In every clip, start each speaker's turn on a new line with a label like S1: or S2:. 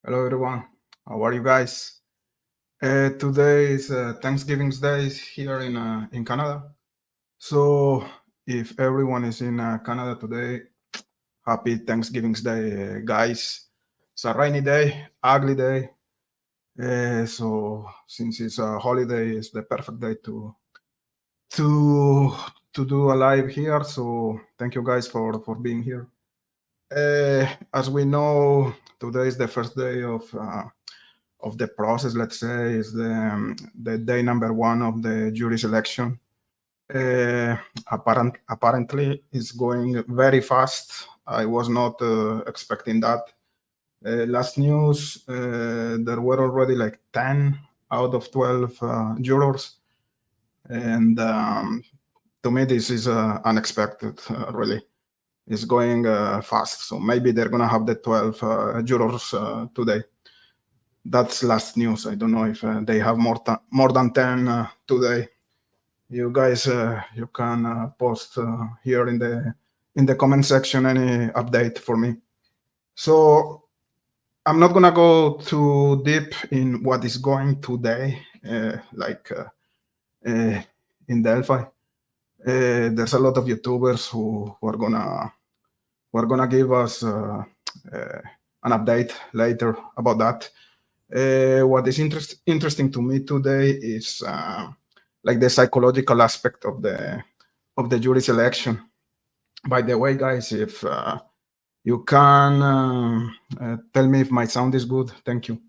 S1: Hello everyone, how are you guys? Today is Thanksgiving's Day here in Canada. So if everyone is in Canada today, happy Thanksgiving's Day, guys. It's a rainy day, ugly day. So since it's a holiday, it's the perfect day to to do a live here. So thank you guys for being here. As we know, today is the first day of the process. Let's say is the day number one of the jury selection. Uh, apparently, it's going very fast. I was not expecting that. Last news, there were already like 10 out of 12 jurors, and to me, this is unexpected. Really, it's going fast. So maybe they're gonna have the 12 jurors today. That's last news. I don't know if they have more than 10 today. You guys, you can post here in the comment section any update for me. So I'm not gonna go too deep in what is going today, in Delphi. There's a lot of YouTubers who are gonna give us an update later about that. What is interesting to me today is like the psychological aspect of the jury selection. By the way, guys, if you can tell me if my sound is good, thank you.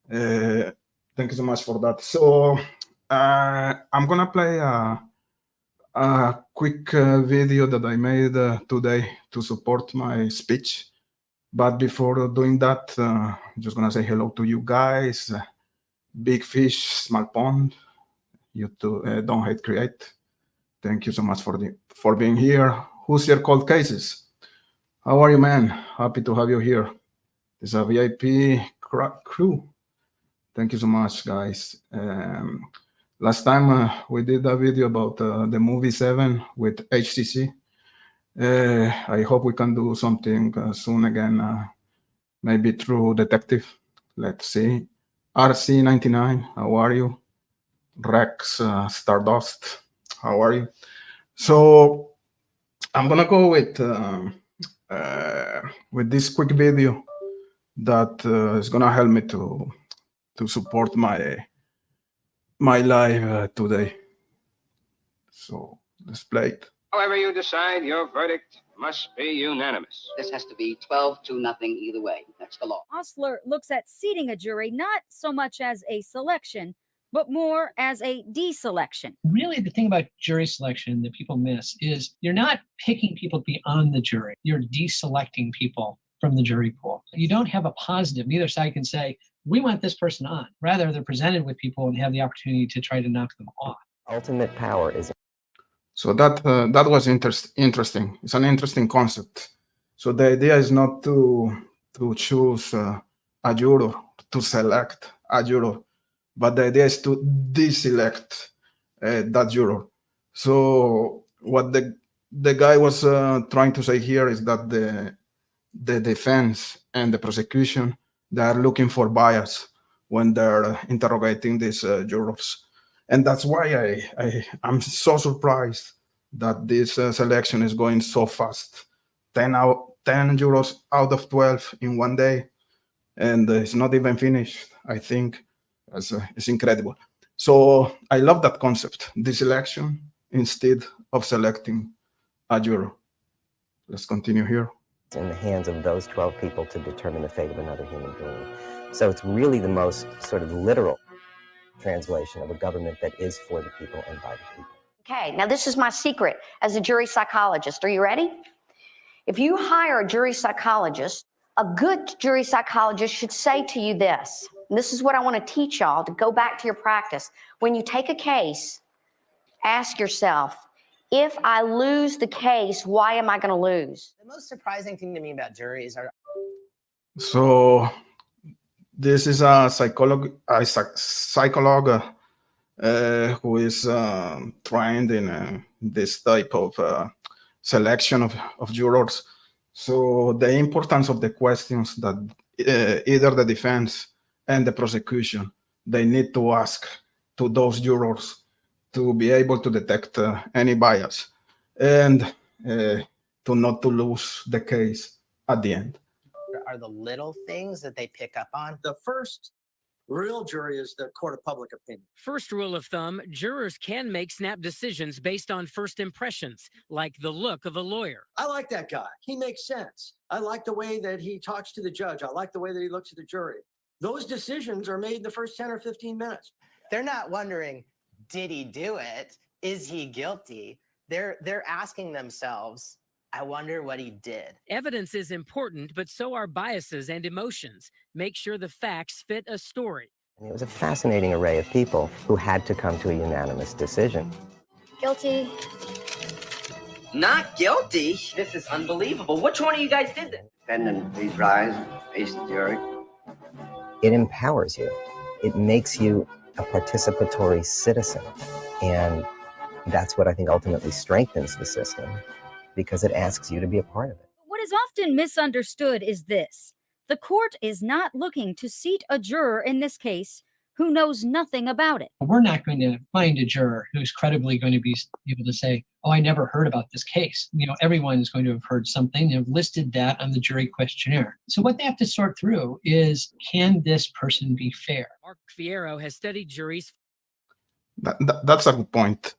S1: Thank you so much for that. So I'm gonna play a quick video that I made today to support my speech. But before doing that, just gonna say hello to you guys. Big fish, small pond. You too, don't hate, create. Thank you so much for being here. Who's your cold cases? How are you, man? Happy to have you here. It's a VIP crew. Thank you so much, guys. Last time we did a video about the movie 7 with HCC. I hope we can do something soon again, maybe through Detective. Let's see. RC99, how are you? Rex Stardust, how are you? So I'm gonna go with this quick video that is gonna help me to support my live today. So let's play it.
S2: However you decide, your verdict must be unanimous.
S3: This has to be 12-0 either way. That's the law.
S4: Osler looks at seating a jury not so much as a selection, but more as a deselection.
S5: Really, the thing about jury selection that people miss is you're not picking people to be on the jury. You're deselecting people from the jury pool. You don't have a positive. Neither side can say, we want this person on. Rather, they're presented with people and have the opportunity to try to knock them off.
S6: Ultimate power is.
S1: So that was interesting. It's an interesting concept. So the idea is not to choose a juror, to select a juror, but the idea is to deselect that juror. So what the guy was trying to say here is that the defense and the prosecution, they are looking for bias when they're interrogating these jurors. And that's why I'm so surprised that this selection is going so fast. 10 jurors out of 12 in one day, and it's not even finished. I think it's incredible. So I love that concept, this selection instead of selecting a juror. Let's continue here.
S6: In the hands of those 12 people to determine the fate of another human being. So it's really the most sort of literal translation of a government that is for the people and by the people.
S7: Okay, now this is my secret as a jury psychologist. Are you ready? If you hire a jury psychologist, a good jury psychologist should say to you this, and this is what I want to teach y'all to go back to your practice. When you take a case, ask yourself, if I lose the case, why am I going to lose?
S8: The most surprising thing to me about juries are...
S1: So this is a psychologue who is trained in this type of selection of jurors. So the importance of the questions that either the defense and the prosecution, they need to ask to those jurors to be able to detect any bias and to not to lose the case at the end.
S8: Are the little things that they pick up on?
S9: The first real jury is the court of public opinion.
S10: First rule of thumb, jurors can make snap decisions based on first impressions, like the look of a lawyer.
S9: I like that guy. He makes sense. I like the way that he talks to the judge. I like the way that he looks at the jury. Those decisions are made in the first 10 or 15 minutes.
S8: They're not wondering, did he do it? Is he guilty? They're asking themselves, I wonder what he did.
S10: Evidence is important, but so are biases and emotions. Make sure the facts fit a story.
S6: And it was a fascinating array of people who had to come to a unanimous decision.
S7: Guilty.
S3: Not guilty? This is unbelievable. Which one of you guys did this?
S11: Defendant, please rise. Face the jury.
S6: It empowers you. It makes you a participatory citizen. And that's what I think ultimately strengthens the system, because it asks you to be a part of it.
S4: What is often misunderstood is this. The court is not looking to seat a juror in this case who knows nothing about it.
S5: We're not going to find a juror who's credibly going to be able to say, oh, I never heard about this case. Everyone is going to have heard something. They've listed that on the jury questionnaire. So what they have to sort through is, can this person be fair?
S10: Mark Fierro has studied juries.
S1: That's a good point.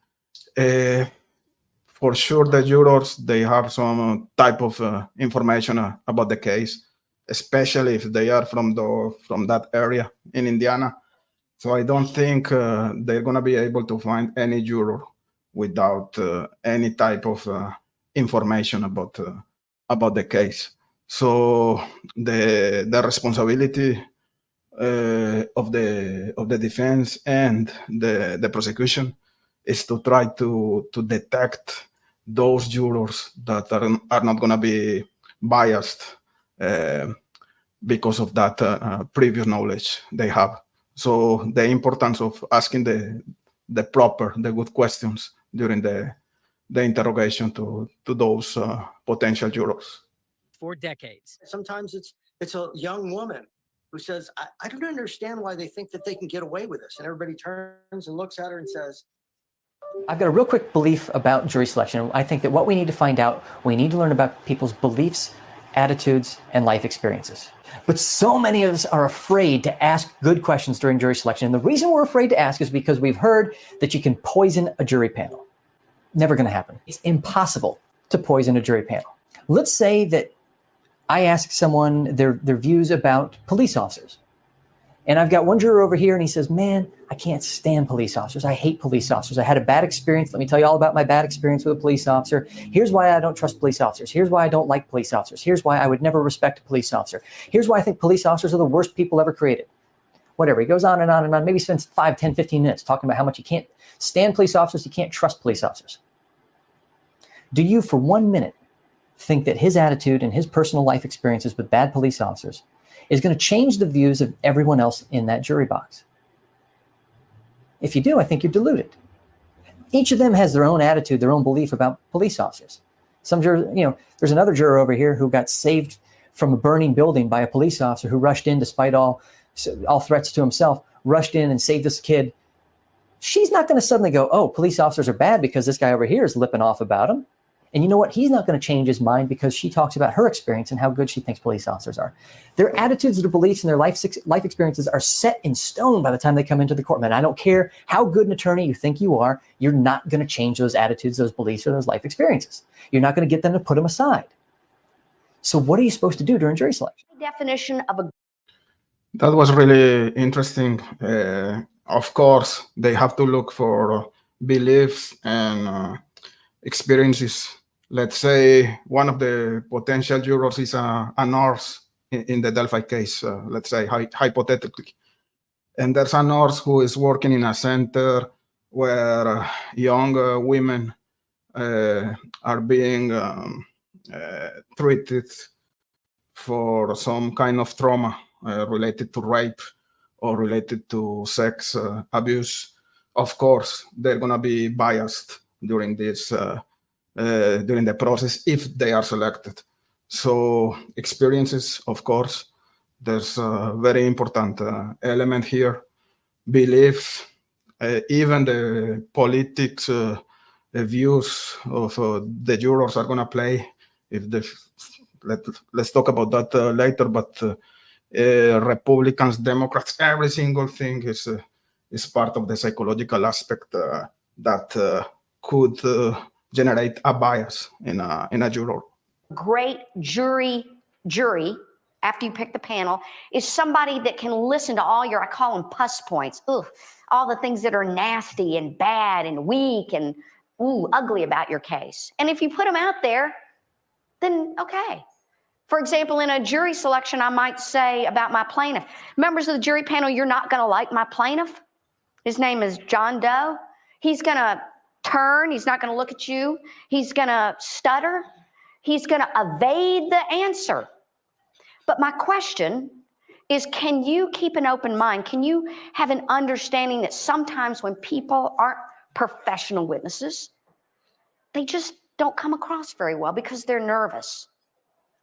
S1: For sure, the jurors, they have some type of information about the case, especially if they are from that area in Indiana. So I don't think they're going to be able to find any juror without any type of information about the case. So the responsibility of the defense and the prosecution is to try to detect those jurors that are not going to be biased because of that previous knowledge they have. So the importance of asking the good questions during the interrogation to those potential jurors.
S10: For decades.
S9: Sometimes it's a young woman who says, I don't understand why they think that they can get away with this. And everybody turns and looks at her and says,
S12: I've got a real quick belief about jury selection. I think that what we need to find out, we need to learn about people's beliefs, attitudes, and life experiences. But so many of us are afraid to ask good questions during jury selection. And the reason we're afraid to ask is because we've heard that you can poison a jury panel. Never going to happen. It's impossible to poison a jury panel. Let's say that I ask someone their views about police officers. And I've got one juror over here and he says, man, I can't stand police officers. I hate police officers. I had a bad experience. Let me tell you all about my bad experience with a police officer. Here's why I don't trust police officers. Here's why I don't like police officers. Here's why I would never respect a police officer. Here's why I think police officers are the worst people ever created. Whatever. He goes on and on and on. Maybe spends 5, 10, 15 minutes talking about how much you can't stand police officers. You can't trust police officers. Do you for 1 minute think that his attitude and his personal life experiences with bad police officers is going to change the views of everyone else in that jury box? If you do, I think you're deluded. Each of them has their own attitude, their own belief about police officers. Some jurors, there's another juror over here who got saved from a burning building by a police officer who rushed in despite all threats to himself, rushed in and saved this kid. She's not going to suddenly go, oh, police officers are bad because this guy over here is lipping off about them. And you know what? He's not going to change his mind because she talks about her experience and how good she thinks police officers are. Their attitudes, their beliefs, and their life experiences are set in stone by the time they come into the courtroom. And I don't care how good an attorney you think you are, you're not going to change those attitudes, those beliefs, or those life experiences. You're not going to get them to put them aside. So what are you supposed to do during jury selection?
S7: Definition of a...
S1: That was really interesting. Of course, they have to look for beliefs and experiences. Let's say one of the potential jurors is a nurse in the DELPHI case, let's say hypothetically. And there's a nurse who is working in a center where young women are being treated for some kind of trauma related to rape or related to sex abuse. Of course, they're going to be biased during this during the process if they are selected. So experiences, of course, there's a very important element here. Beliefs, even the politics views of the jurors are going to play. Let's talk about that later, but Republicans, Democrats, every single thing is part of the psychological aspect that could generate a bias in a juror.
S7: Great jury, after you pick the panel, is somebody that can listen to all your, I call them pus points. Ugh, all the things that are nasty and bad and weak and ugly about your case. And if you put them out there, then okay. For example, in a jury selection, I might say about my plaintiff, members of the jury panel, you're not going to like my plaintiff. His name is John Doe. He's going to turn. He's not going to look at you. He's going to stutter. He's going to evade the answer. But my question is, can you keep an open mind? Can you have an understanding that sometimes when people aren't professional witnesses, they just don't come across very well because they're nervous?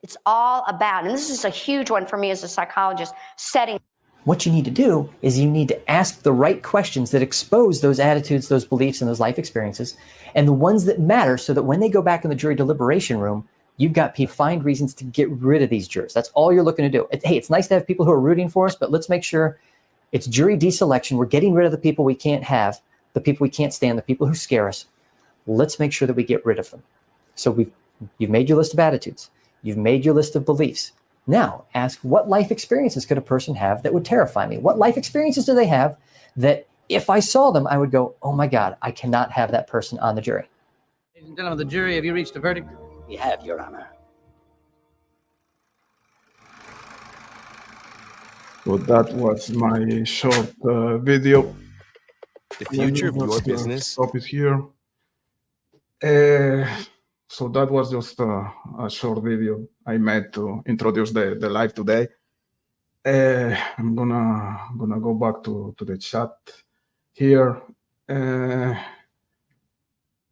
S7: It's all about, and this is a huge one for me as a psychologist, setting.
S12: What you need to do is you need to ask the right questions that expose those attitudes, those beliefs, and those life experiences, and the ones that matter, so that when they go back in the jury deliberation room, you've got people find reasons to get rid of these jurors. That's all you're looking to do. Hey, it's nice to have people who are rooting for us, but let's make sure it's jury deselection. We're getting rid of the people we can't have, the people we can't stand, the people who scare us. Let's make sure that we get rid of them. So you've made your list of attitudes. You've made your list of beliefs. Now ask, what life experiences could a person have that would terrify me? What life experiences do they have that if I saw them, I would go, oh my God, I cannot have that person on the jury?
S13: Ladies and gentlemen of the jury, have you reached a verdict?
S11: We have, Your Honor.
S1: So that was my short video.
S14: The future of your business.
S1: Stop it here. So that was just a short video I made to introduce the live today. I'm gonna go back to the chat here.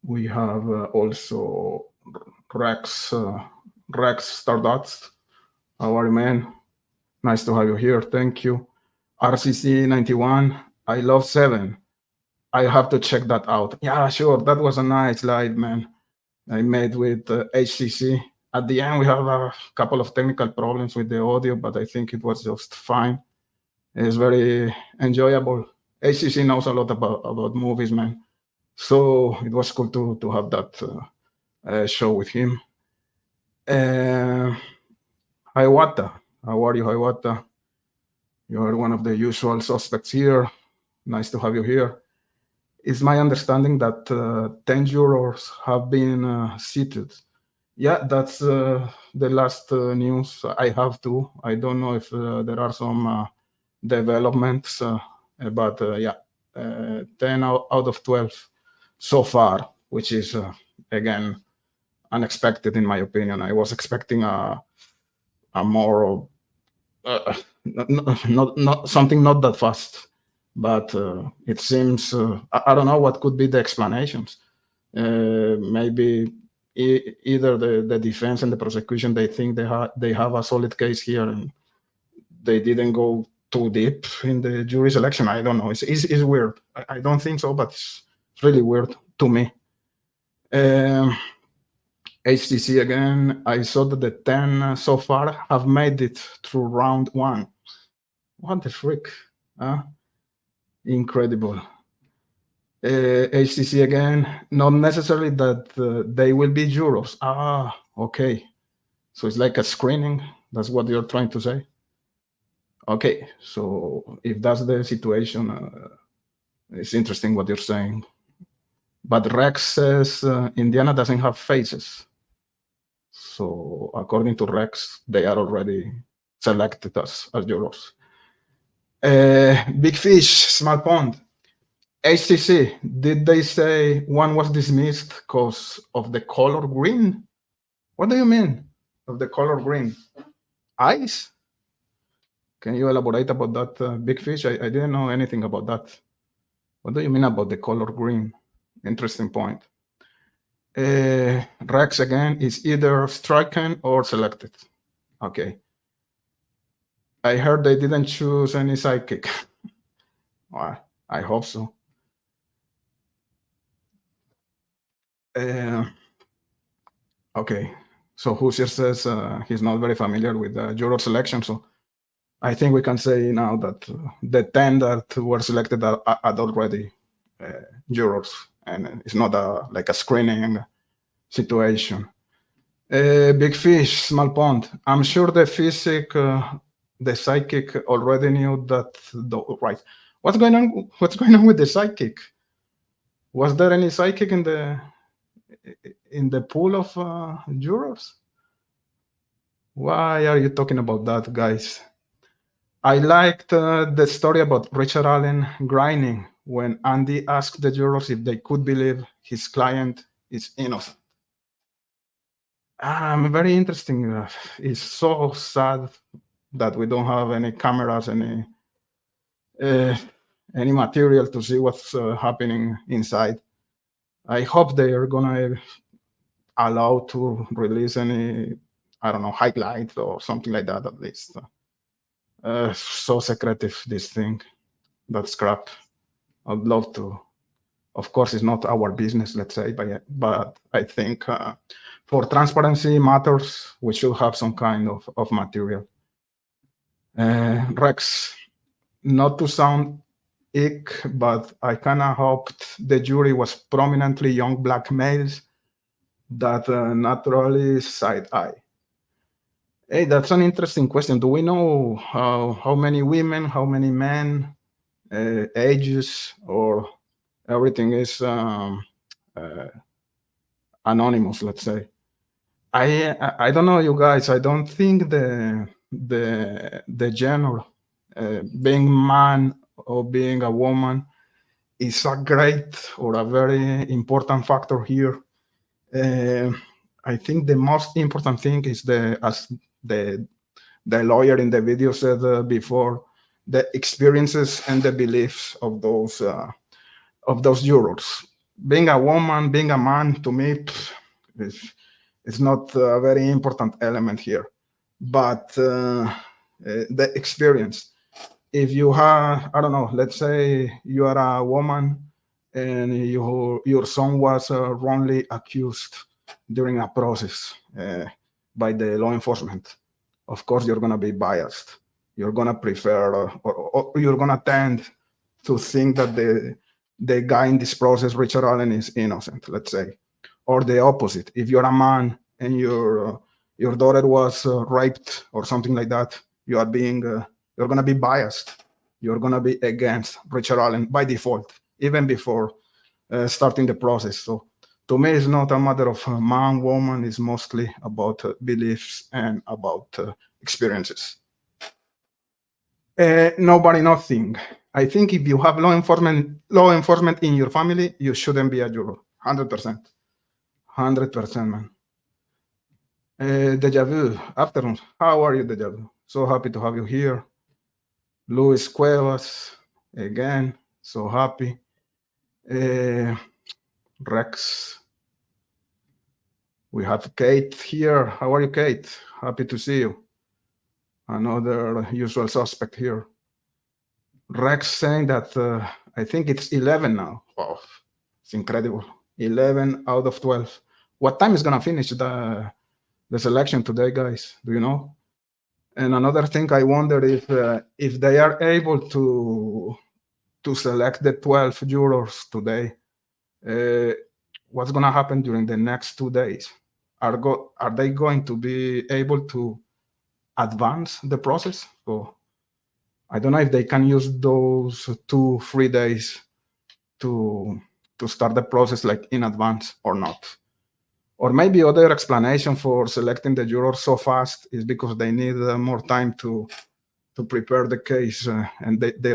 S1: We have also Rex Stardust. How are you, man? Nice to have you here. Thank you. RCC 91. I love 7. I have to check that out. Yeah, sure. That was a nice live, man. I made with HCC. At the end, we have a couple of technical problems with the audio, but I think it was just fine. It's very enjoyable. HCC knows a lot about movies, man. So it was cool to have that show with him. Hiawatha, how are you, Hiawatha? You are one of the usual suspects here. Nice to have you here. It's my understanding that 10 jurors have been seated. Yeah, that's the last news I have too. I don't know if there are some developments, but yeah, 10 out of 12 so far, which is, again, unexpected in my opinion. I was expecting a more, not something not that fast. But it seems, I don't know what could be the explanations. Maybe either the defense and the prosecution, they think they have a solid case here and they didn't go too deep in the jury selection. I don't know. It's weird. I don't think so, but it's really weird to me. HTC again, I saw that the 10 so far have made it through round 1. What the frick? Huh? Incredible. HTC again, not necessarily that they will be jurors. Ah, okay. So it's like a screening. That's what you're trying to say? Okay, so if that's the situation, it's interesting what you're saying. But Rex says Indiana doesn't have faces. So according to Rex, they are already selected as jurors. Big Fish, Small Pond. HTC, did they say one was dismissed because of the color green? What do you mean of the color green? Eyes? Can you elaborate about that, Big Fish? I didn't know anything about that. What do you mean about the color green? Interesting point. Rex again is either stricken or selected. Okay. I heard they didn't choose any sidekick. Well, I hope so. Okay, so Hoosier says he's not very familiar with the juror selection, so I think we can say now that the 10 that were selected are already jurors, and it's not like a screening situation. Big fish, small pond. I'm sure the psychic already knew that. Right. What's going on? What's going on with the psychic? Was there any psychic in the pool of jurors? Why are you talking about that, guys? I liked the story about Richard Allen grinding when Andy asked the jurors if they could believe his client is innocent. Very interesting. It's so sad that we don't have any cameras, any material to see what's happening inside. I hope they are gonna allow to release any, I don't know, highlight or something like that at least. So secretive, this thing. That's crap. I'd love to. Of course, it's not our business, let's say, but I think for transparency matters, we should have some kind of material. Rex, not to sound ick, but I kind of hoped the jury was prominently young black males that naturally side-eye. Hey, that's an interesting question. Do we know how many women, how many men, ages, or everything is anonymous, let's say? I don't know, you guys. I don't think the gender, being man or being a woman, is a great or a very important factor here. I think the most important thing is as the lawyer in the video said before, the experiences and the beliefs of those jurors. Being a woman, being a man, to me, is not a very important element here, but the experience. If you have, I don't know, let's say you are a woman and your son was wrongly accused during a process by the law enforcement, of course you're going to be biased. You're going to prefer or you're going to tend to think that the guy in this process, Richard Allen, is innocent, let's say. Or the opposite. If you're a man and your daughter was raped or something like that, you're going to be biased. You're going to be against Richard Allen by default, even before starting the process. So to me, it's not a matter of man, woman. It's mostly about beliefs and about experiences. Nobody, nothing. I think if you have law enforcement in your family, you shouldn't be a juror. 100%. 100%, man. Deja Vu, afternoon. How are you, Deja Vu? So happy to have you here. Luis Cuevas, again, so happy. Rex. We have Kate here. How are you, Kate? Happy to see you. Another usual suspect here. Rex saying that I think it's 11 now. Wow, it's incredible. 11 out of 12. What time is gonna finish the selection today, guys? Do you know? And another thing, I wonder if they are able to select the 12 jurors today. What's gonna happen during the next 2 days? Are they going to be able to advance the process? So I don't know if they can use those 2-3 days to start the process like in advance or not. Or maybe other explanation for selecting the jurors so fast is because they need more time to prepare the case, and they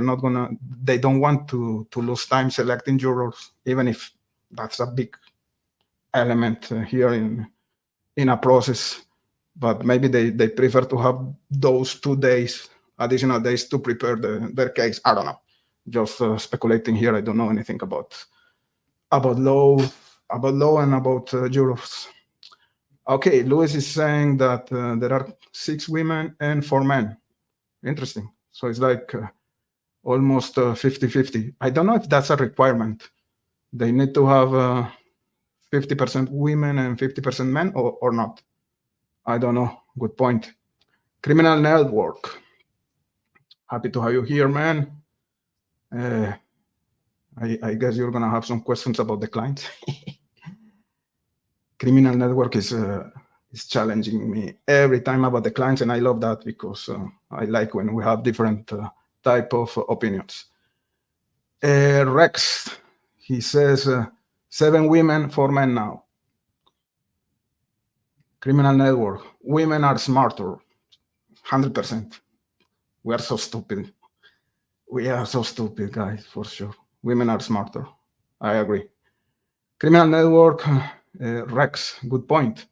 S1: don't want to lose time selecting jurors, even if that's a big element here in a process. But maybe they prefer to have those 2 days, additional days, to prepare their case. I don't know. Just speculating here. I don't know anything about law and about jurors. Okay, Louis is saying that there are 6 women and 4 men. Interesting. So it's like almost 50-50. I don't know if that's a requirement. They need to have 50% women and 50% men or not. I don't know. Good point. Criminal network. Happy to have you here, man. I guess you're going to have some questions about the clients. Criminal network is challenging me every time about the clients, and I love that because I like when we have different type of opinions. Rex, he says 7 women, 4 men now. Criminal network, women are smarter, 100%. We are so stupid. We are so stupid, guys, for sure. Women are smarter. I agree. Criminal network, Rex, good point.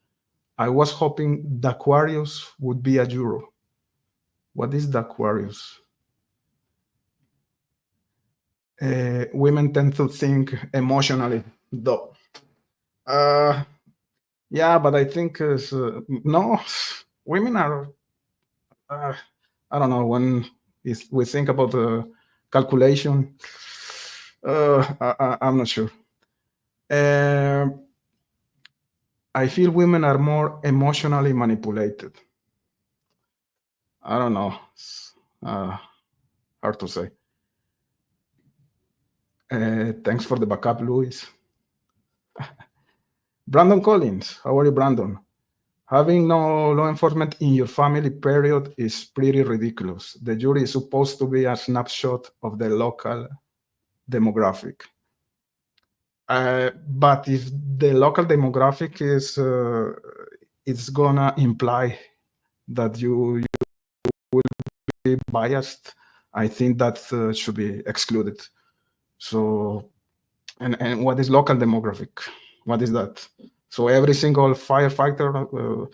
S1: I was hoping the Aquarius would be a juror. What is the Aquarius? Women tend to think emotionally, though. Yeah, but I think no, women are. I don't know, when we think about the calculation. I'm not sure. I feel women are more emotionally manipulated. I don't know. Hard to say. Thanks for the backup, Luis. Brandon Collins, how are you, Brandon? Having no law enforcement in your family, period, is pretty ridiculous. The jury is supposed to be a snapshot of the local demographic. But if the local demographic is, it's gonna imply that you will be biased, I think that should be excluded. So, and what is local demographic? What is that? So every single firefighter,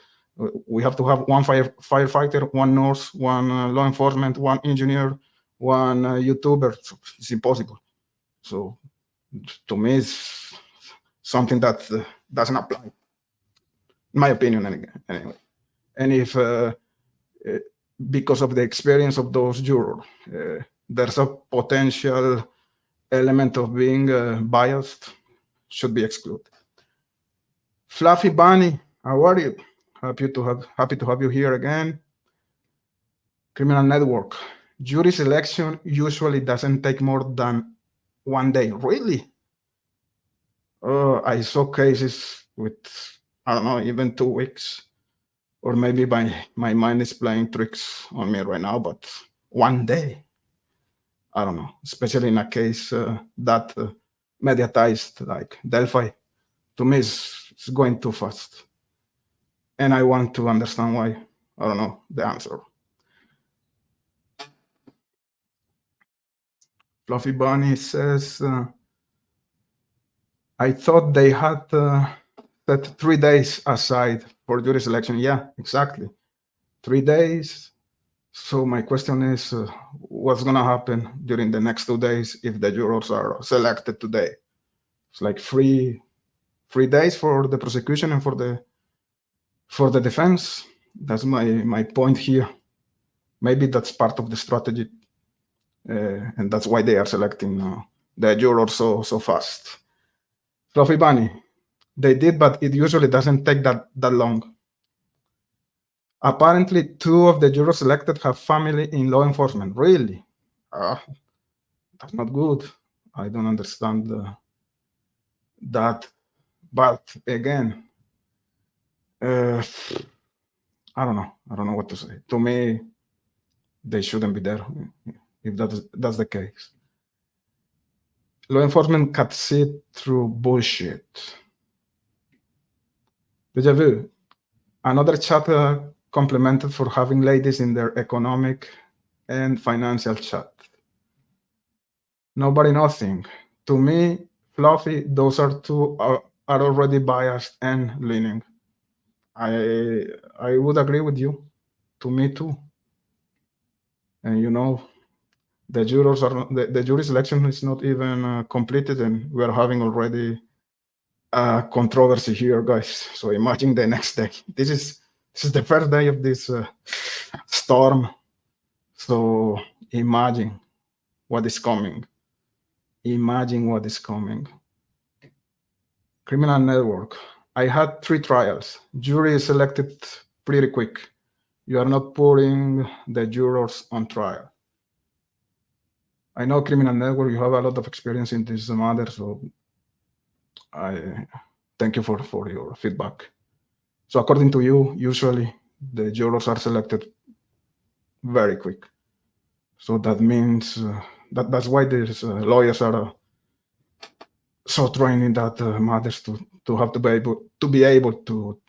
S1: we have to have one firefighter, one nurse, one law enforcement, one engineer, one YouTuber. It's impossible. So to me, it's something that doesn't apply, in my opinion, anyway. And if because of the experience of those jurors, there's a potential element of being biased, should be excluded. Fluffy Bunny, how are you? Happy to have you here again. Criminal network. Jury selection usually doesn't take more than 1 day. Really? I saw cases with, I don't know, even 2 weeks. Or maybe my mind is playing tricks on me right now, but 1 day. I don't know, especially in a case that mediatized like DELPHI. To me, it's going too fast. And I want to understand why. I don't know the answer. Fluffy Bunny says, I thought they had set 3 days aside for jury selection. Yeah, exactly. 3 days. So my question is, what's going to happen during the next 2 days if the jurors are selected today? It's like 3 days for the prosecution and for the defense. That's my point here. Maybe that's part of the strategy, and that's why they are selecting the jurors so fast. Fluffy Bunny, they did, but it usually doesn't take that long. Apparently, 2 of the jurors selected have family in law enforcement. Really? That's not good. I don't understand that. But again, I don't know what to say. To me, they shouldn't be there if that's the case. Law enforcement can see through bullshit. Deja vu. Another chapter complimented for having ladies in their economic and financial chat. Nobody nothing. To me, Fluffy, those are 2 are already biased and leaning. I would agree with you. To me too. And you know, the jurors are the jury selection is not even completed, and we are having already a controversy here, guys. So imagine the next day. This is the first day of this storm, So imagine what is coming. Imagine what is coming. Criminal network. I had 3 trials. Jury is selected pretty quick. You are not putting the jurors on trial. I know criminal network, you have a lot of experience in this matter, so I thank you for your feedback. So according to you, usually the jurors are selected very quick. So that means that's why these lawyers are so trained in that matters to have to be able to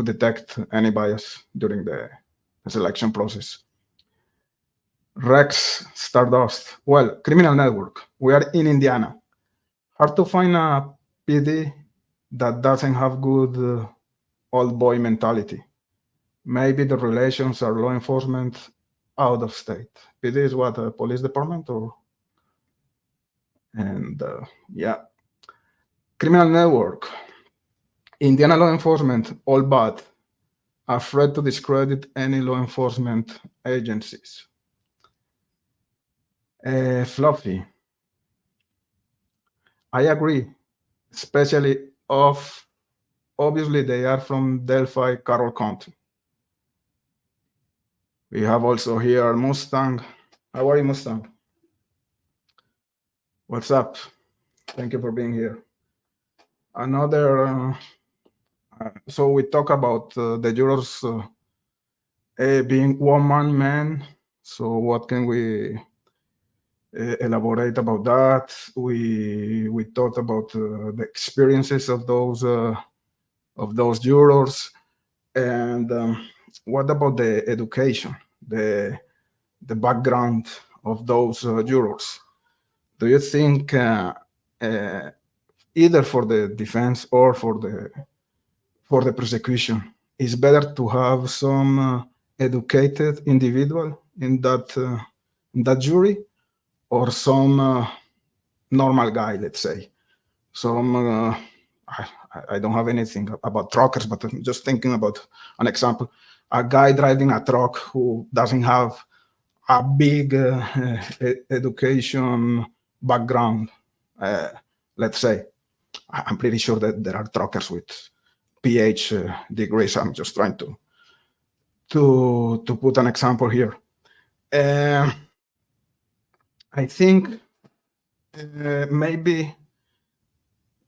S1: detect any bias during the selection process. Rex Stardust. Well, criminal network. We are in Indiana. Hard to find a PD that doesn't have good old boy mentality. Maybe the relations are law enforcement out of state. PD is what, a police department or? And yeah. Criminal network. Indiana law enforcement, all bad. Afraid to discredit any law enforcement agencies. Fluffy. I agree, especially obviously they are from Delphi, Carroll County. We have also here Mustang. How are you, Mustang? What's up? Thank you for being here. Another, so we talk about the jurors being woman, man. So what can we elaborate about that? We talked about the experiences of those jurors, and what about the education, the background of those jurors? Do you think either for the defense or for the prosecution, it's better to have some educated individual in that jury, or some normal guy, let's say? Some I don't have anything about truckers, but I'm just thinking about an example. A guy driving a truck who doesn't have a big education background, let's say. I'm pretty sure that there are truckers with PhD degrees. I'm just trying to put an example here. I think maybe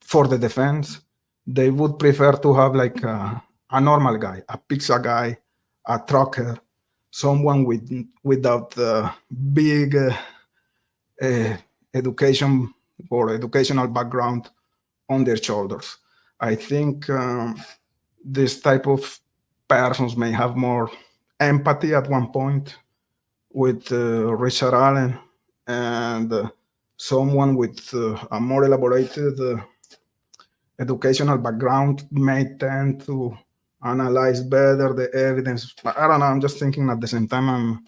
S1: for the defense, they would prefer to have like a normal guy, a pizza guy, a trucker, someone without big education or educational background on their shoulders. I think this type of persons may have more empathy at one point with Richard Allen, and someone with a more elaborated educational background may tend to analyze better the evidence. I don't know. I'm just thinking at the same time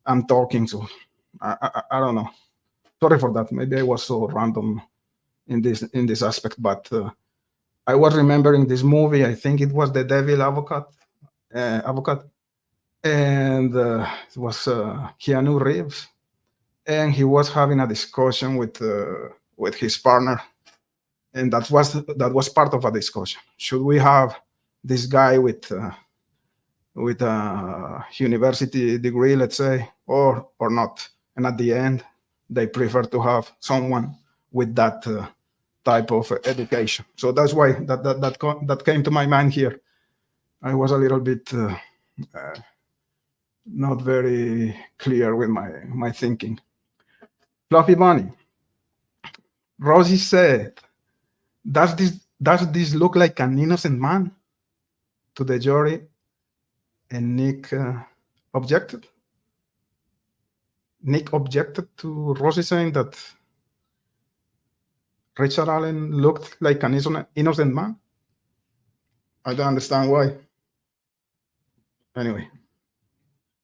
S1: I'm talking, so I don't know. Sorry for that. Maybe I was so random in this aspect, but I was remembering this movie. I think it was The Devil Advocate, and it was Keanu Reeves, and he was having a discussion with his partner, and that was part of a discussion. Should we have this guy with a university degree, let's say, or not? And at the end, they prefer to have someone with that type of education. So that's why that came to my mind here. I was a little bit not very clear with my thinking. Fluffy Bunny. Rosie said, does this look like an innocent man to the jury? And Nick objected. Nick objected to Rosie saying that Richard Allen looked like an innocent man. I don't understand why. Anyway,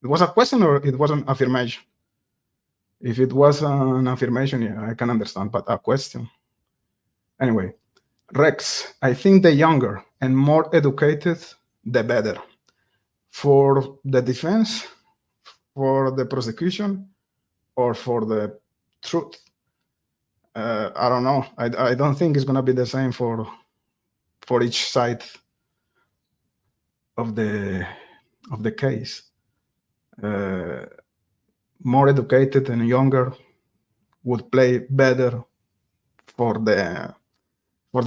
S1: it was a question or it was an affirmation? If it was an affirmation, yeah, I can understand, but a question. Anyway, Rex, I think the younger and more educated, the better. For the defense, for the prosecution or for the truth. I don't know. I don't think it's gonna be the same for each side of the case. More educated and younger would play better for the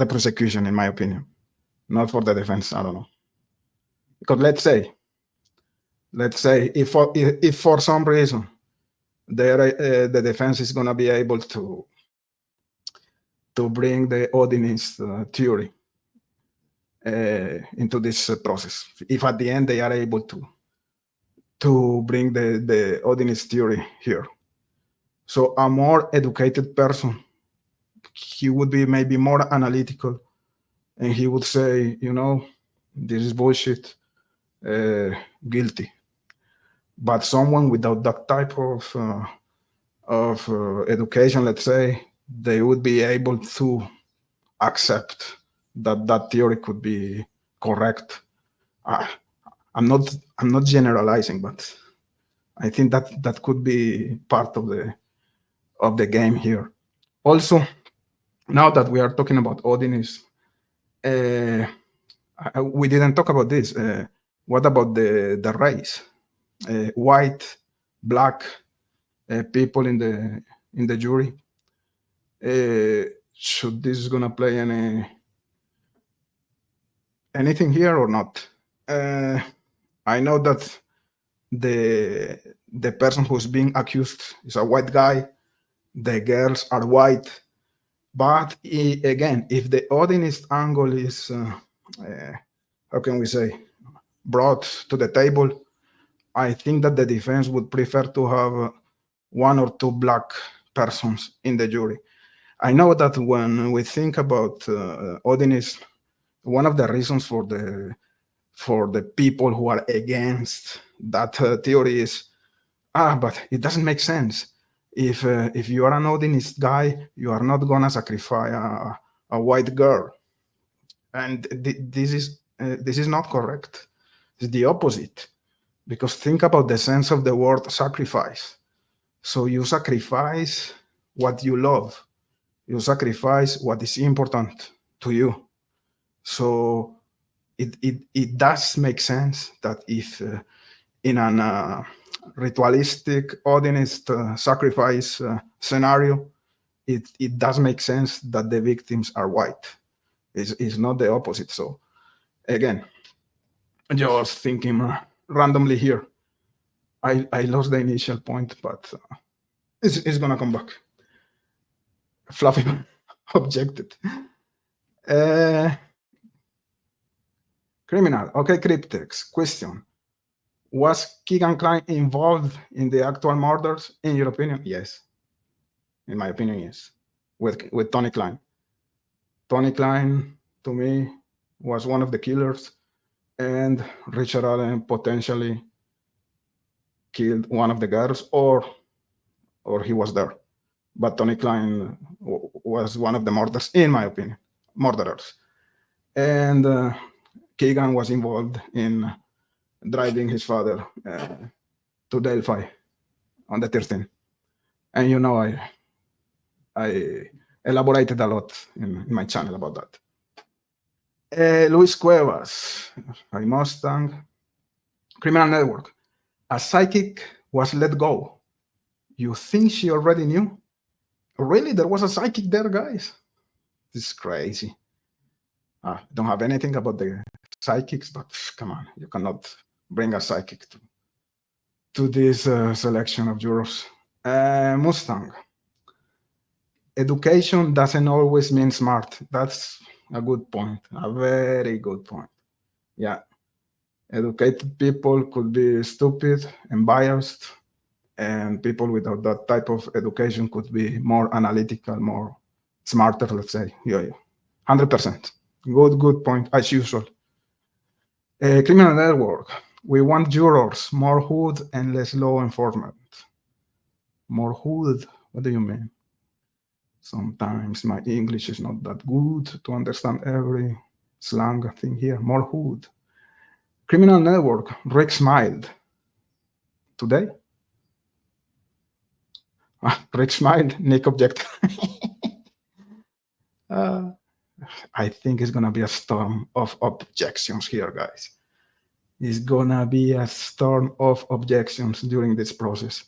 S1: prosecution, in my opinion, not for the defense. I don't know, because let's say if for some reason the defense is going to be able to bring the Odinist theory into this process, if at the end they are able to bring the Odinist theory here, so a more educated person, he would be maybe more analytical, and he would say, this is bullshit, guilty. But someone without that type of education, let's say, they would be able to accept that theory could be correct. I'm not generalizing, but I think that could be part of the game here. Also, now that we are talking about Odinism, we didn't talk about this. What about the race? White, black people in the jury. Should this gonna play anything here or not? I know that the person who's being accused is a white guy. The girls are white, but again, if the Odinist angle is how can we say, brought to the table, I think that the defense would prefer to have one or two black persons in the jury. I know that when we think about Odinism, one of the reasons for the people who are against that theory is, but it doesn't make sense. If you are an Odinist guy, you are not gonna sacrifice a white girl, and this is not correct. It's the opposite, because think about the sense of the word sacrifice. So you sacrifice what you love. You sacrifice what is important to you. So it does make sense that if in an ritualistic Odinist sacrifice scenario, it does make sense that the victims are white. It's not the opposite. So again, just thinking randomly here, I lost the initial point, but it's gonna come back. Fluffy objected. Criminal. Okay, Cryptex. Question. Was Keegan Klein involved in the actual murders, in your opinion? Yes. In my opinion, yes. With Tony Klein. Tony Klein, to me, was one of the killers, and Richard Allen potentially killed one of the girls, or he was there. But Tony Klein was one of the murderers, in my opinion, murderers. And Keegan was involved in driving his father to Delphi on the 13th. And I elaborated a lot in my channel about that. Luis Cuevas, a Mustang. Criminal Network. A psychic was let go. You think she already knew? Really? There was a psychic there, guys? This is crazy. Don't have anything about the psychics, but come on, you cannot bring a psychic to this selection of jurors. Mustang. Education doesn't always mean smart. That's a good point, a very good point. Yeah, educated people could be stupid and biased, and people without that type of education could be more analytical, more smarter, let's say. Yeah. 100%. Good point, as usual. Criminal Network. We want jurors, more hood and less law enforcement. More hood? What do you mean? Sometimes my English is not that good to understand every slang thing here. More hood. Criminal Network. Rick smiled. Today? Rick smiled. Nick objected. I think it's gonna be a storm of objections here, guys. It's gonna be a storm of objections during this process,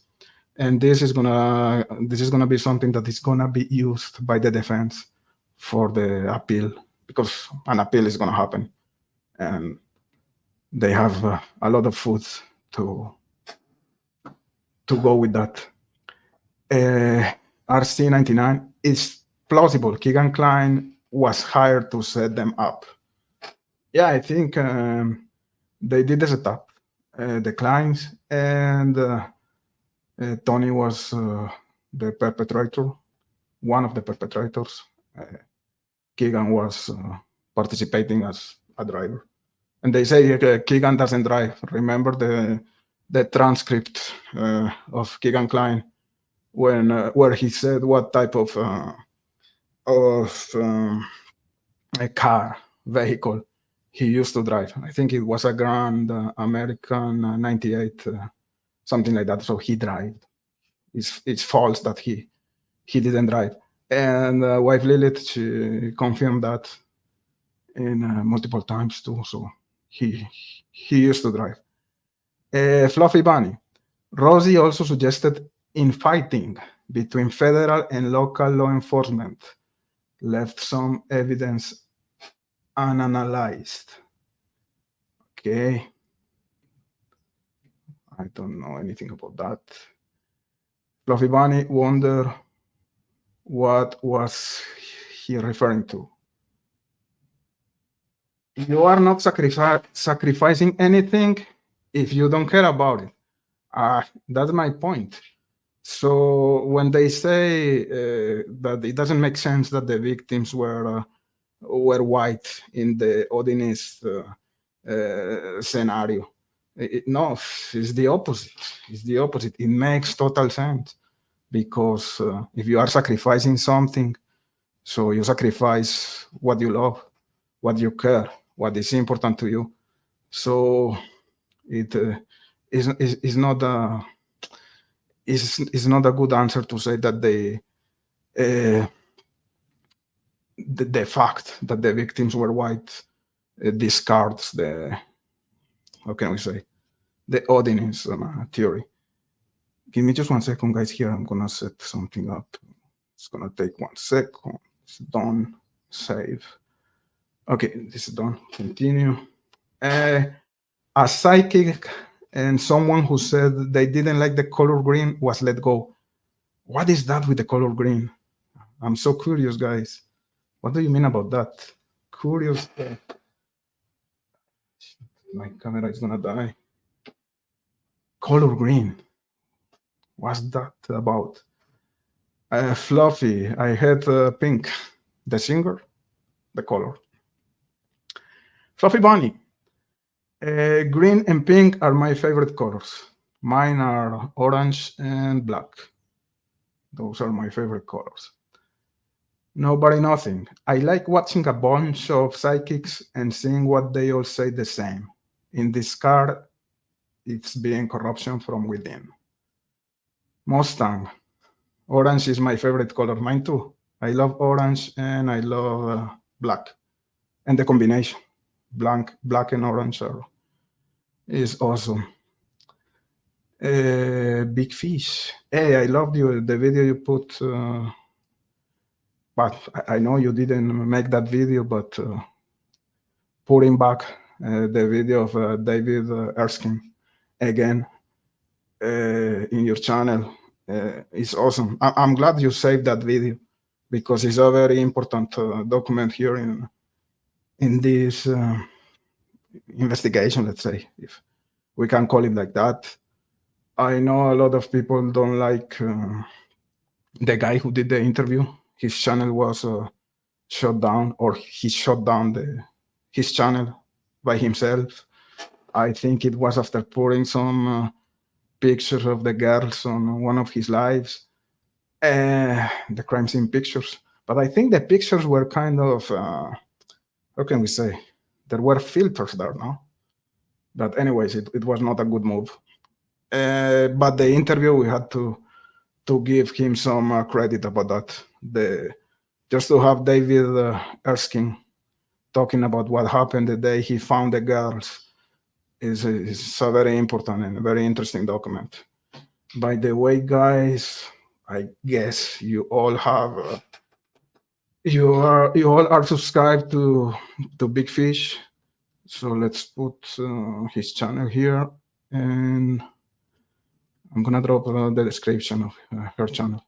S1: and this is gonna be something that is gonna be used by the defense for the appeal, because an appeal is gonna happen, and they have a lot of food to go with that. RC 99 is plausible. Keegan Klein was hired to set them up. Yeah, I think they did the setup, the clients, and Tony was the perpetrator, one of the perpetrators. Keegan was participating as a driver. And they say Keegan doesn't drive. Remember the transcript of Keegan Klein where he said what type of a car, vehicle he used to drive. I think it was a Grand American 98, something like that. So he drove. It's false that he didn't drive. And wife Lilith, she confirmed that in multiple times too. So he used to drive. Fluffy Bunny. Rosie also suggested infighting between federal and local law enforcement left some evidence unanalyzed. Okay. I don't know anything about that. Fluffy Bunny wonder what was he referring to. You are not sacrificing anything if you don't care about it. That's my point. So when they say that it doesn't make sense that the victims were white in the Odinist scenario, no, it's the opposite. It's the opposite. It makes total sense, because if you are sacrificing something, so you sacrifice what you love, what you care, what is important to you. So it is not a good answer to say that the fact that the victims were white discards the, how can we say, the Odinist theory. Give me just 1 second, guys. Here I'm gonna set something up. It's gonna take 1 second. It's done. Save. Okay, this is done. Continue. A psychic and someone who said they didn't like the color green was let go. What is that with the color green? I'm so curious, guys. What do you mean about that? Curious. My camera is gonna die. Color green. What's that about? Fluffy. I had pink. The singer, the color. Fluffy Bunny. Green and pink are my favorite colors. Mine are orange and black. Those are my favorite colors. Nobody nothing. I like watching a bunch of psychics and seeing what they all say the same. In this card, it's being corruption from within. Mustang. Orange is my favorite color. Mine too. I love orange and I love black. And the combination, black and orange is awesome. Big Fish. Hey, I loved the video you put. But I know you didn't make that video, but putting back the video of David Erskine again in your channel is awesome. I'm glad you saved that video, because it's a very important document here in this investigation, let's say, if we can call it like that. I know a lot of people don't like the guy who did the interview. His channel was shut down, or he shut down his channel by himself. I think it was after putting some pictures of the girls on one of his lives, the crime scene pictures. But I think the pictures were kind of, how can we say, there were filters there, no? But anyways, it was not a good move. But the interview, we had to to give him some credit about that. Just to have David Erskine talking about what happened the day he found the girls is a very important and very interesting document. By the way, guys, I guess you all have you all are subscribed to Big Fish. So let's put his channel here, and I'm gonna drop the description of her channel.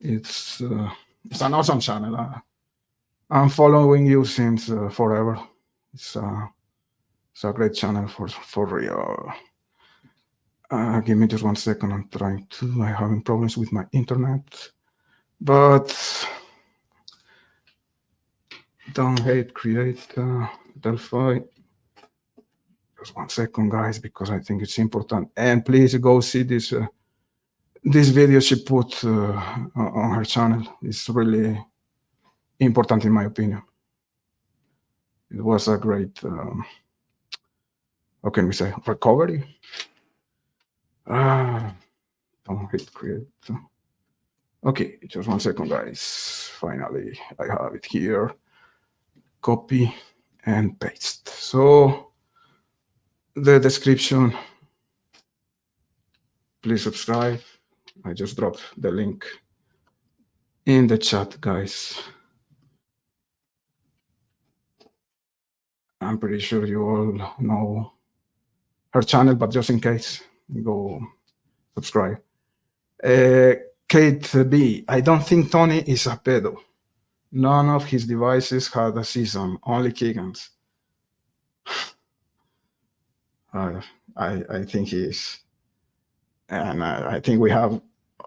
S1: It's an awesome channel. I'm following you since forever. It's a great channel for real. Give me just 1 second. I'm having problems with my internet, but don't hate, create Delphi. Just 1 second, guys, because I think it's important. And please go see this video she put on her channel. It's really important in my opinion. It was a great, how can we say, recovery? Don't hit create. Okay, just 1 second, guys. Finally, I have it here. Copy and paste. So the description, please subscribe. I just dropped the link in the chat, guys. I'm pretty sure you all know her channel, but just in case, go subscribe. Kate B, I don't think Tony is a pedo. None of his devices had a season, only Keegan's. I think he is. And I think we have,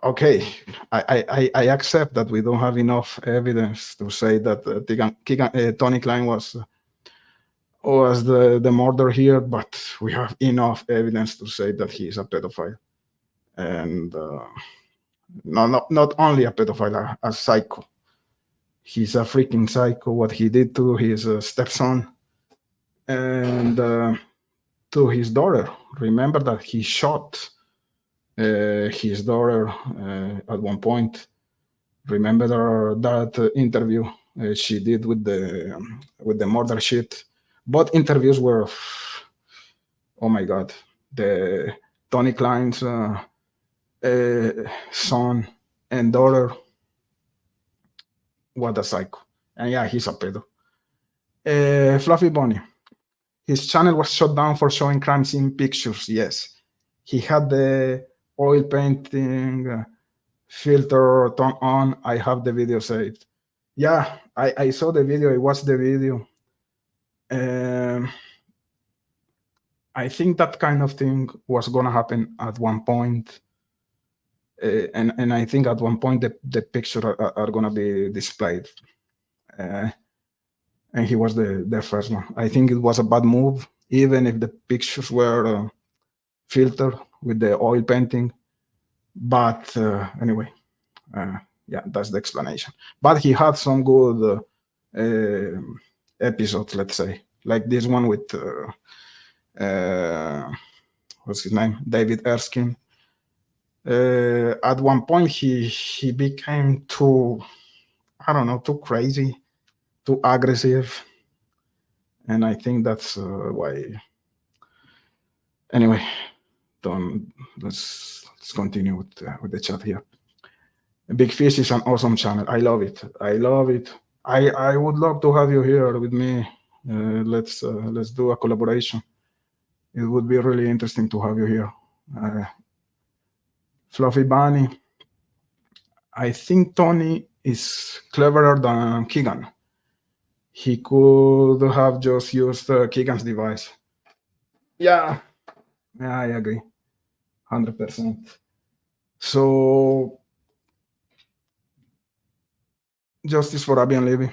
S1: okay, I accept that we don't have enough evidence to say that Tony Klein was the murderer here, but we have enough evidence to say that he is a pedophile. And not only a pedophile, a psycho. He's a freaking psycho. What he did to his stepson and to his daughter. Remember that he shot his daughter at one point. Remember that interview she did with the murder sheet. Both interviews were, oh my God, the Tony Klein's son and daughter. What a psycho. And yeah, he's a pedo. Fluffy Bunny. His channel was shut down for showing crime scene pictures. Yes. He had the oil painting filter turned on. I have the video saved. Yeah, I saw the video. I watched the video. I think that kind of thing was going to happen at one point. And I think at one point the pictures are going to be displayed. And he was the first one. I think it was a bad move, even if the pictures were filtered with the oil painting. But anyway, yeah, that's the explanation. But he had some good episodes, let's say, like this one with, what's his name? David Erskine. At one point, he became too, I don't know, too crazy, too aggressive, and I think that's why. Anyway, let's continue with the chat here. Big Fish is an awesome channel. I love it. I love it. I would love to have you here with me. Let's do a collaboration. It would be really interesting to have you here. Fluffy Bunny. I think Tony is cleverer than Keegan. He could have just used Keegan's device. Yeah, I agree, 100%. So, justice for Abby and Levy.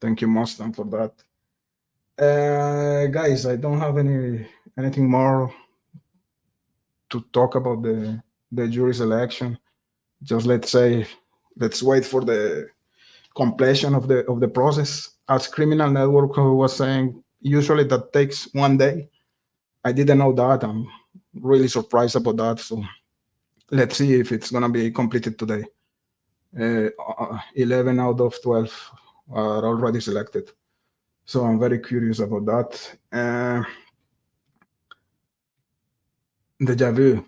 S1: Thank you, Mustang, for that. Guys, I don't have anything more to talk about the jury selection. Just let's wait for the completion of the process. As Criminal Network was saying, usually that takes 1 day. I didn't know that. I'm really surprised about that. So let's see if it's gonna be completed today. 11 out of 12 are already selected. So I'm very curious about that. Deja vu.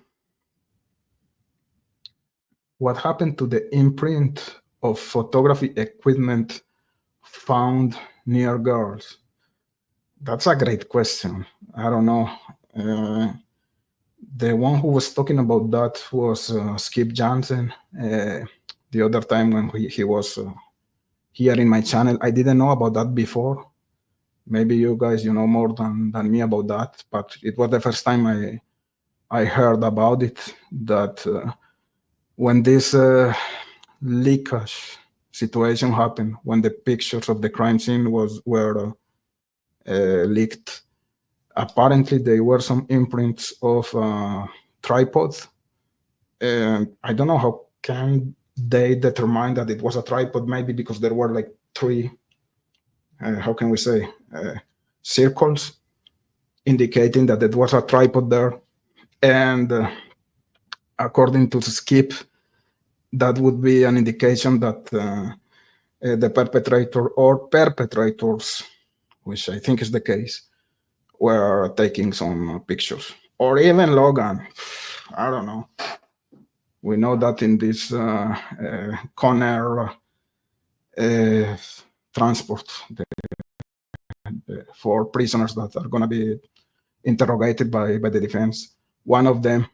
S1: What happened to the imprint of photography equipment found near girls? That's a great question. I don't know. The one who was talking about that was Skip Jansen. The other time when he was here in my channel, I didn't know about that before. Maybe you guys, know more than me about that, but it was the first time I heard about it, that when this leakage situation happened, when the pictures of the crime scene were leaked, apparently there were some imprints of tripods, and I don't know how can they determine that it was a tripod. Maybe because there were like three, how can we say, circles indicating that it was a tripod there. And according to Skip, that would be an indication that the perpetrator or perpetrators, which I think is the case, were taking some pictures. Or even Logan, I don't know. We know that in this Conair transport, for prisoners that are going to be interrogated by the defense, one of them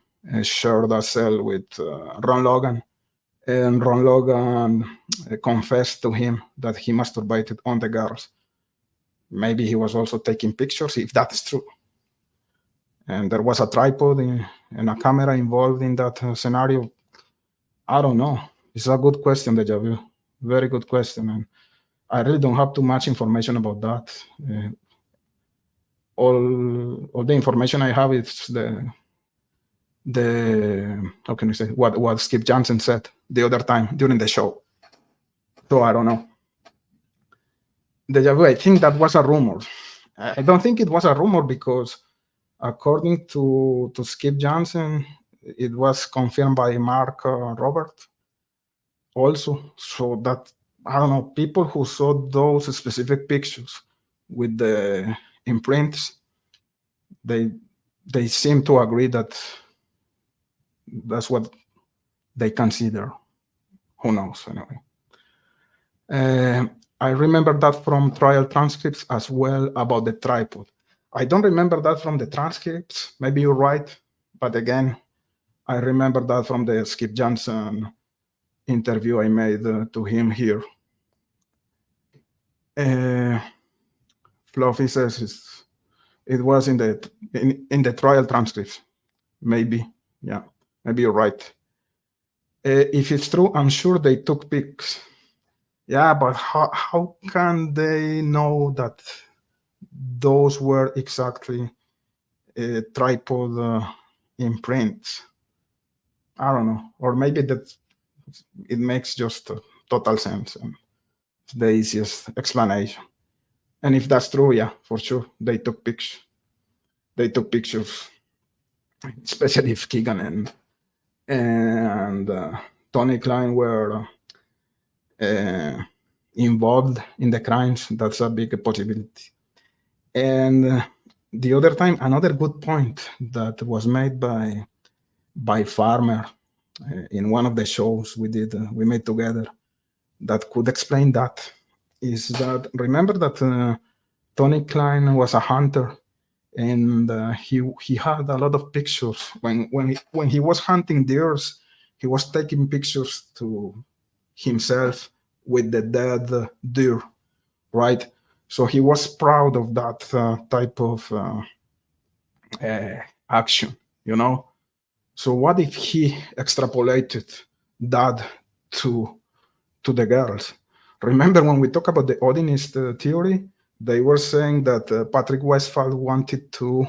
S1: shared a cell with Ron Logan, and Ron Logan confessed to him that he masturbated on the girls. Maybe he was also taking pictures, if that's true. And there was a tripod and a camera involved in that scenario. I don't know. It's a good question, Deja Vu. Very good question. And I really don't have too much information about that. All the information I have is the how can we say, what Skip Jansen said the other time during the show. So I don't know. Deja Vu, I think that was a rumor. I don't think it was a rumor because according to Skip Jansen, it was confirmed by Mark Robert also. So that, I don't know, people who saw those specific pictures with the imprints, they seem to agree that that's what they consider. Who knows, anyway. I remember that from trial transcripts as well about the tripod. I don't remember that from the transcripts. Maybe you're right. But again, I remember that from the Skip Jansen interview I made to him here. Fluffy says it was in the trial transcripts. Maybe, yeah, maybe you're right. If it's true, I'm sure they took pics. Yeah, but how can they know that those were exactly tripod imprints? I don't know. Or maybe that it makes just total sense and it's the easiest explanation. And if that's true, yeah, for sure, they took pictures. They took pictures, especially if Keegan and Tony Klein were involved in the crimes. That's a big possibility. And the other time, another good point that was made by Farmer in one of the shows we made together that could explain that is that, remember that Tony Klein was a hunter, and he had a lot of pictures when he was hunting deers. He was taking pictures to himself with the dead deer, right? So he was proud of that type of action, So what if he extrapolated that to the girls? Remember when we talk about the Odinist theory, they were saying that Patrick Westphal wanted to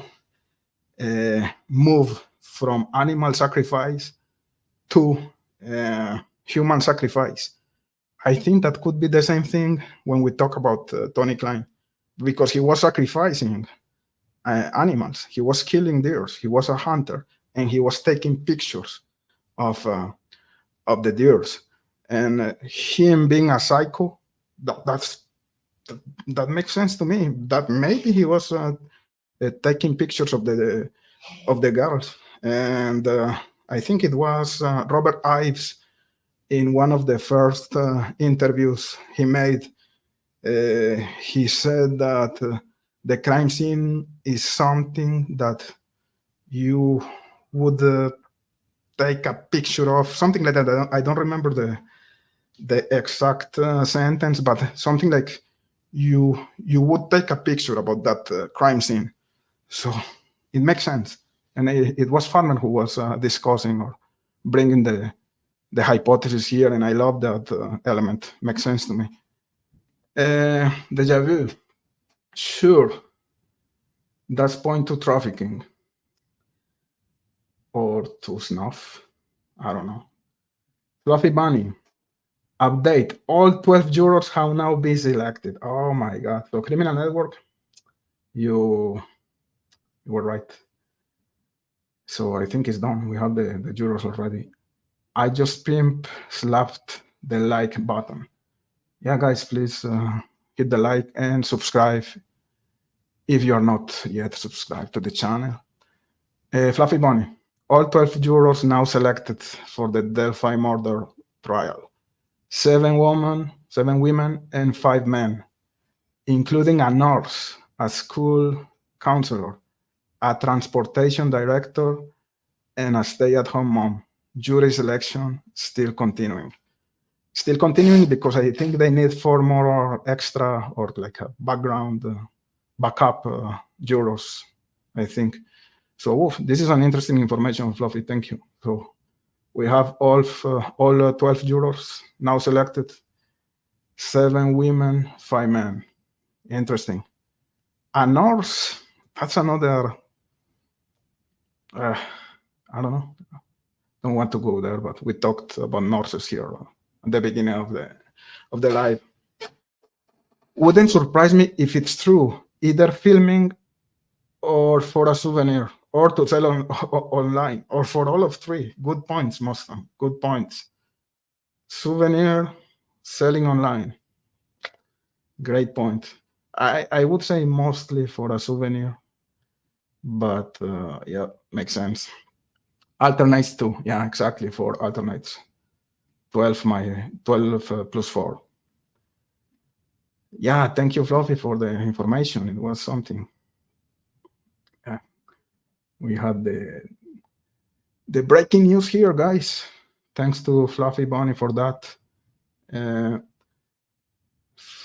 S1: move from animal sacrifice to human sacrifice. I think that could be the same thing when we talk about Tony Klein, because he was sacrificing animals. He was killing deers. He was a hunter, and he was taking pictures of the jurors, and him being a psycho, that makes sense to me. That maybe he was taking pictures of the girls, and I think it was Robert Ives in one of the first interviews he made. He said that the crime scene is something that you would take a picture of, something like that. I don't remember the exact sentence, but something like you would take a picture about that crime scene. So it makes sense. And it was Farmer who was discussing or bringing the hypothesis here, and I love that element. Makes sense to me. Deja vu. Sure. That's point to trafficking or to snuff. I don't know. Fluffy Bunny. Update. All 12 jurors have now been selected. Oh my God. So Criminal Network, you were right. So I think it's done. We have the jurors already. I just slapped the like button. Yeah, guys, please hit the like and subscribe if you're not yet subscribed to the channel. Fluffy Bunny. All 12 jurors now selected for the Delphi murder trial. 7 women, and 5 men, including a nurse, a school counselor, a transportation director, and a stay-at-home mom. Jury selection still continuing. Still continuing because I think they need 4 more extra or like a backup jurors, I think. So this is an interesting information, Fluffy. Thank you. So we have all 12 jurors now selected. 7 women, 5 men. Interesting. A nurse, that's another, I don't know. Don't want to go there, but we talked about nurses here at the beginning of the live. Wouldn't surprise me if it's true, either filming or for a souvenir, or to sell online, or for all of 3. Good points, Mustang. Good points. Souvenir, selling online. Great point. I would say mostly for a souvenir, but yeah, makes sense. Alternates too. Yeah, exactly, for alternates. 12 plus 4. Yeah, thank you, Fluffy, for the information. It was something. Yeah. We had the breaking news here, guys. Thanks to Fluffy Bunny for that.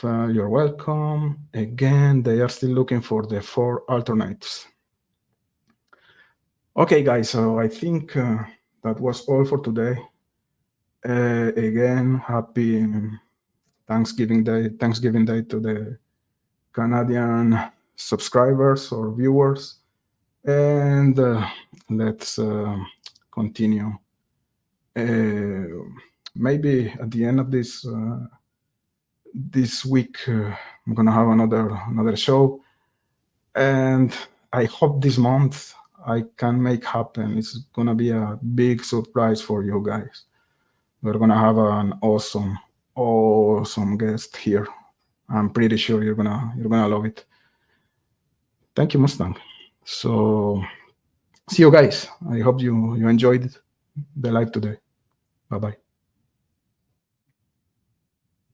S1: You're welcome. Again, they are still looking for the 4 alternates. Okay, guys, so I think that was all for today. Again, happy Thanksgiving Day to the Canadian subscribers or viewers. And let's continue. Maybe at the end of this week, I'm gonna have another show, and I hope this month I can make happen. It's gonna be a big surprise for you guys. We're gonna have an awesome guest here. I'm pretty sure you're gonna love it. Thank you, Mustang. So see you guys. I hope you enjoyed the live today. Bye-bye.